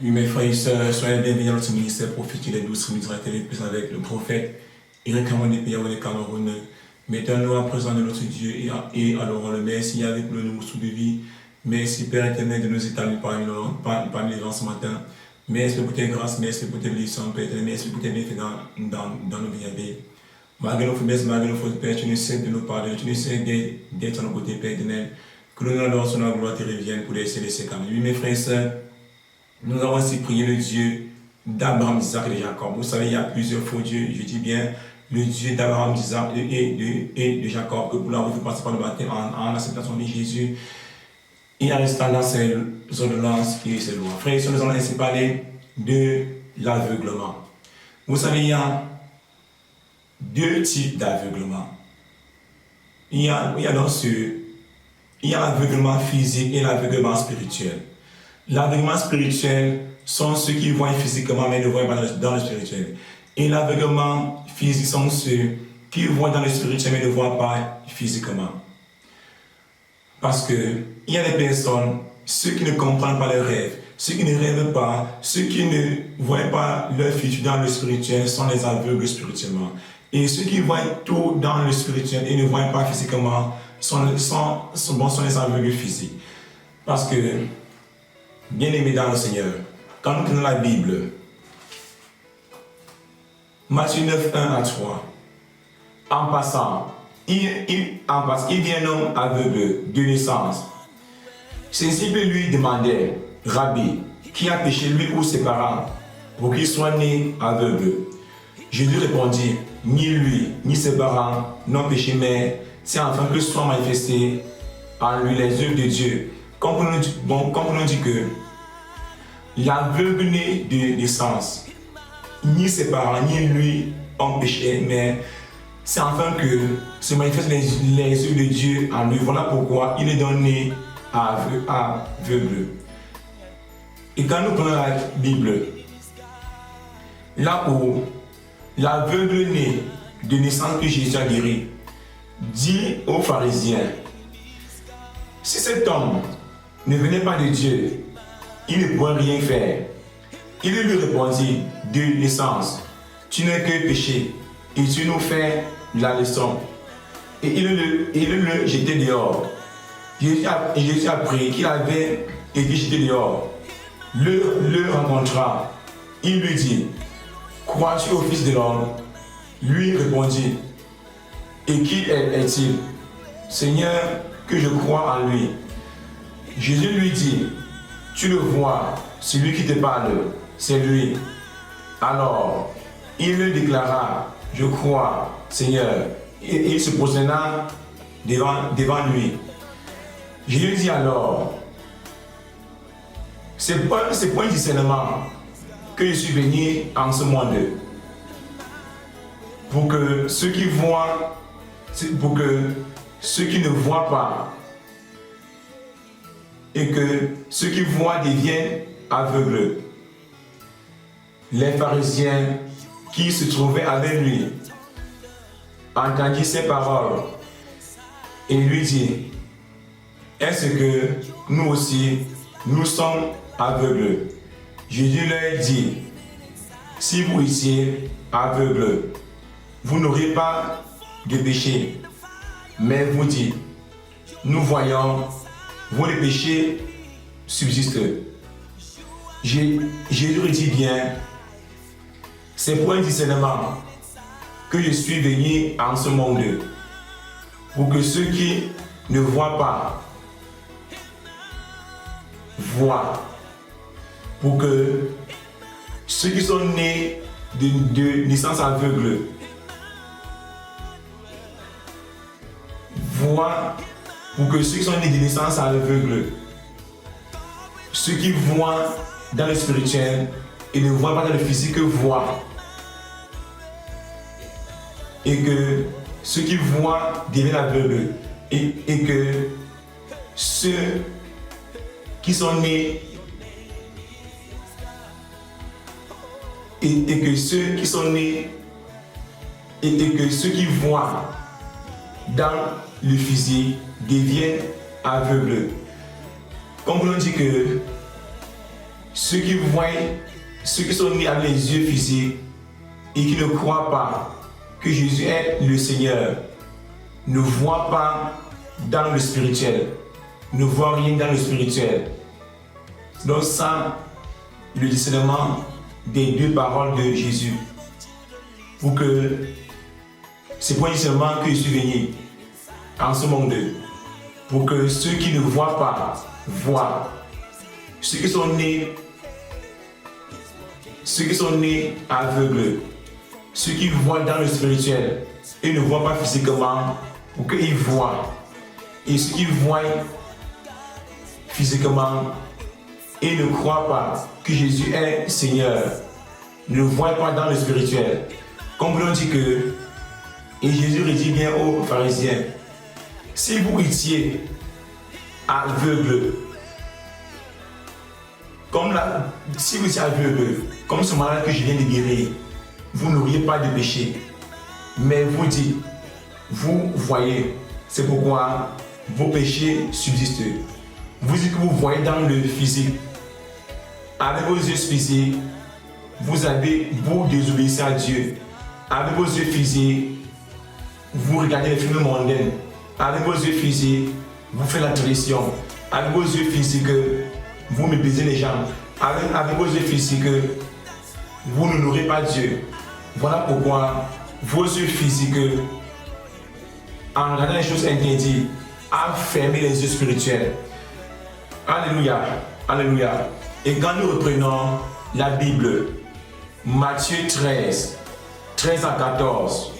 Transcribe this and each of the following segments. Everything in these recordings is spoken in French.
Oui, mes frères et sœurs, soyez bienvenus dans notre ministère prophétique des 12 tribus de la télé, plus avec le prophète Eric Kamone Payawale Cameroun. Mettons-nous en présence de notre Dieu et adorons le merci avec le nouveau souffle de vie. Merci Père éternel de nous établir parmi les gens ce matin. Merci pour tes grâces, merci pour tes bénédictions, Père éternel, merci pour tes bienfaits dans nos vies. Malgré nos faiblesses, malgré nos fautes, Père, tu ne sais de nous pardonner, tu ne sais d'être à nos côtés, Père éternel. Que nous allons sur la gloire te revienne pour laisser les séquelles. Oui, mes frères et sœurs, nous avons aussi prié le Dieu d'Abraham, d'Isaac et de Jacob. Vous savez, il y a plusieurs faux dieux. Je dis bien le Dieu d'Abraham, d'Isaac et de Jacob. Que pour l'avoir fait passer par le baptême en acceptation de Jésus. Et en restant dans ses ordonnances et ses lois. Frères et sœurs, nous allons ainsi parler de l'aveuglement. Vous savez, il y a deux types d'aveuglement. Il y a l'aveuglement physique et l'aveuglement spirituel. L'aveuglement spirituel sont ceux qui voient physiquement mais ne voient pas dans le spirituel. Et l'aveuglement physique sont ceux qui voient dans le spirituel mais ne voient pas physiquement. Parce qu'il y a des personnes, ceux qui ne comprennent pas leurs rêves, ceux qui ne rêvent pas, ceux qui ne voient pas leur futur dans le spirituel sont les aveugles spirituellement. Et ceux qui voient tout dans le spirituel et ne voient pas physiquement sont les aveugles physiques. Parce que, bien-aimés dans le Seigneur, quand nous prenons la Bible, Matthieu 9, 1 à 3, en passant, il vient un homme aveugle de naissance. Ses disciples lui demandaient, Rabbi, qui a péché lui ou ses parents pour qu'il soit né aveugle? Jésus répondit, ni lui, ni ses parents n'ont péché, mais c'est afin que soient manifestés en lui les œuvres de Dieu. Comprenons dit que l'aveugle né de naissance, ni ses parents, ni lui ont péché, mais c'est afin que se manifestent les œuvres de Dieu en lui. Voilà pourquoi il est donné aveugle. Et quand nous prenons la Bible, là où l'aveugle né de naissance que Jésus a guéri, dit aux pharisiens, si cet homme ne venait pas de Dieu, il ne pourrait rien faire. Il lui répondit, de naissance, tu n'es que péché, et tu nous fais la leçon. Et il le jetait dehors. Jésus a appris qu'il avait été jeté dehors. Le rencontra. Il lui dit, crois-tu au Fils de l'homme? Lui répondit, et qui est-il? Seigneur, que je crois en lui. Jésus lui dit, tu le vois, celui qui te parle, c'est lui. Alors, il le déclara, je crois, Seigneur, et il se prosterna devant lui. Jésus dit alors, c'est pour un discernement que je suis venu en ce monde, pour que ceux qui voient, pour que ceux qui ne voient pas, et que ceux qui voient deviennent aveugles. Les pharisiens qui se trouvaient avec lui entendirent ces paroles et lui dirent, est-ce que nous aussi, nous sommes aveugles? Jésus leur dit, si vous étiez aveugles, vous n'aurez pas de péché. Mais vous dites, nous voyons, vos péchés subsistent. Jésus dit bien, c'est pour un discernement que je suis venu en ce monde, pour que ceux qui ne voient pas voient, pour que ceux qui sont nés de naissance aveugle voient, pour que ceux qui sont nés de naissance aveugle, ceux qui voient dans le spirituel et ne voient pas dans le physique voient, et que ceux qui voient deviennent aveugles, et que ceux qui sont nés et que ceux qui sont nés et que ceux qui voient dans le physique deviennent aveugles. Comme on dit que ceux qui sont nés avec les yeux physiques et qui ne croient pas que Jésus est le Seigneur, ne voient pas dans le spirituel, ne voient rien dans le spirituel. Donc ça, le discernement des deux paroles de Jésus. C'est pour un discernement que je suis venu en ce monde. Pour que ceux qui ne voient pas, voient. Ceux qui sont nés aveugles, ceux qui voient dans le spirituel et ne voient pas physiquement, pour qu'ils voient. Et ceux qui voient physiquement et ne croient pas que Jésus est Seigneur, ne voient pas dans le spirituel. Comme l'on dit que, et Jésus dit bien aux pharisiens, si vous étiez aveugle, si vous étiez aveugle, comme ce malade que je viens de guérir, vous n'auriez pas de péché. Mais vous dites, vous voyez, c'est pourquoi vos péchés subsistent. Vous dites que vous voyez dans le physique. Avec vos yeux physiques, vous désobéissez à Dieu. Avec vos yeux physiques, vous regardez les films mondains. Avec vos yeux physiques, vous faites la tradition. Avec vos yeux physiques, vous méprisez les gens. Avec vos yeux physiques, vous n'honorez pas Dieu. Voilà pourquoi vos yeux physiques, en regardant les choses interdites, a fermé les yeux spirituels. Alléluia. Alléluia. Et quand nous reprenons la Bible, Matthieu 13 à 14,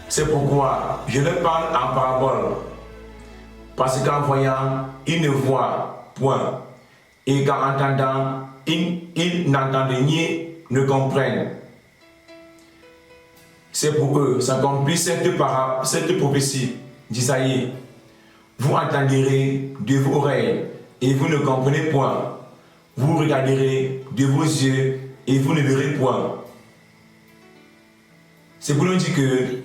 c'est pourquoi je leur parle en parabole. Parce qu'en voyant, ils ne voient point. Et qu'en entendant, ils n'entendent ni ne comprennent. C'est pour eux, s'accomplit cette prophétie d'Isaïe. Vous entendrez de vos oreilles et vous ne comprenez point. Vous regarderez de vos yeux et vous ne verrez point. C'est pour nous dire que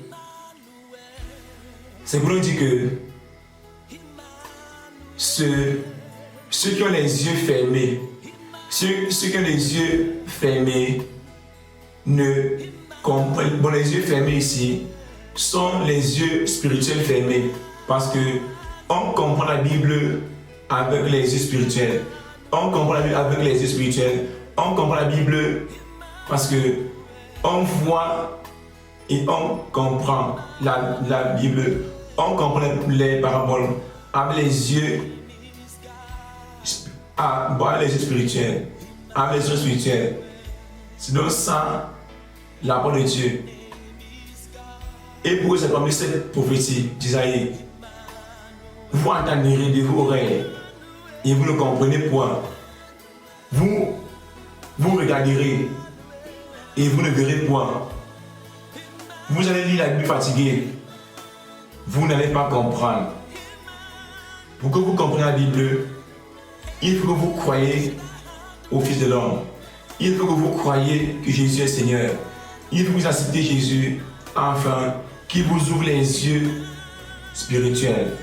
ceux qui ont les yeux fermés, ceux qui ont les yeux fermés ne comprennent. Bon, les yeux fermés ici sont les yeux spirituels fermés parce que on comprend la Bible avec les yeux spirituels. On comprend la Bible avec les yeux spirituels. On comprend la Bible parce que on voit et on comprend la Bible. On comprend les paraboles avec les yeux spirituels. Avec les yeux spirituels. C'est donc ça la parole de Dieu. Et pour eux, c'est comme cette prophétie d'Isaïe. Vous entendrez de vos oreilles et vous ne comprenez point. Vous regarderez et vous ne verrez point. Vous allez lire la Bible fatiguée. Vous n'allez pas comprendre. Pour que vous compreniez la Bible, il faut que vous croyiez au Fils de l'homme. Il faut que vous croyiez que Jésus est Seigneur. Il faut que vous acceptez Jésus, enfin, qui vous ouvre les yeux spirituels.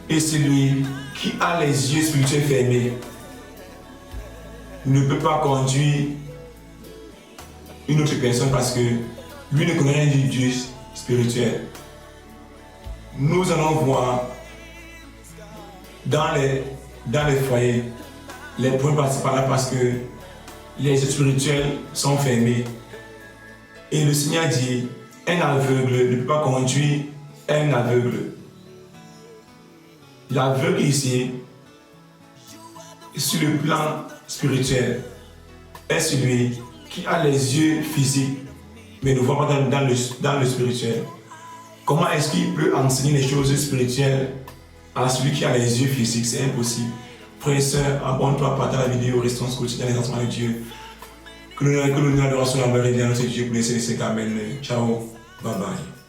Et celui qui a les yeux spirituels fermés ne peut pas conduire une autre personne parce que lui ne connaît rien du Dieu spirituel. Nous allons voir dans les foyers les points participants là parce que les yeux spirituels sont fermés. Et le Seigneur dit, un aveugle ne peut pas conduire un aveugle. L'aveugle ici, sur le plan spirituel, est celui qui a les yeux physiques, mais ne voit pas dans le spirituel. Comment est-ce qu'il peut enseigner les choses spirituelles à celui qui a les yeux physiques? C'est impossible. Frères et sœurs, abonne-toi, partage la vidéo, restons scotchés dans les enseignements de Dieu. Que l'honneur de l'adoration, la gloire et bien notre Dieu pour laisser ces camels. Ciao, bye bye.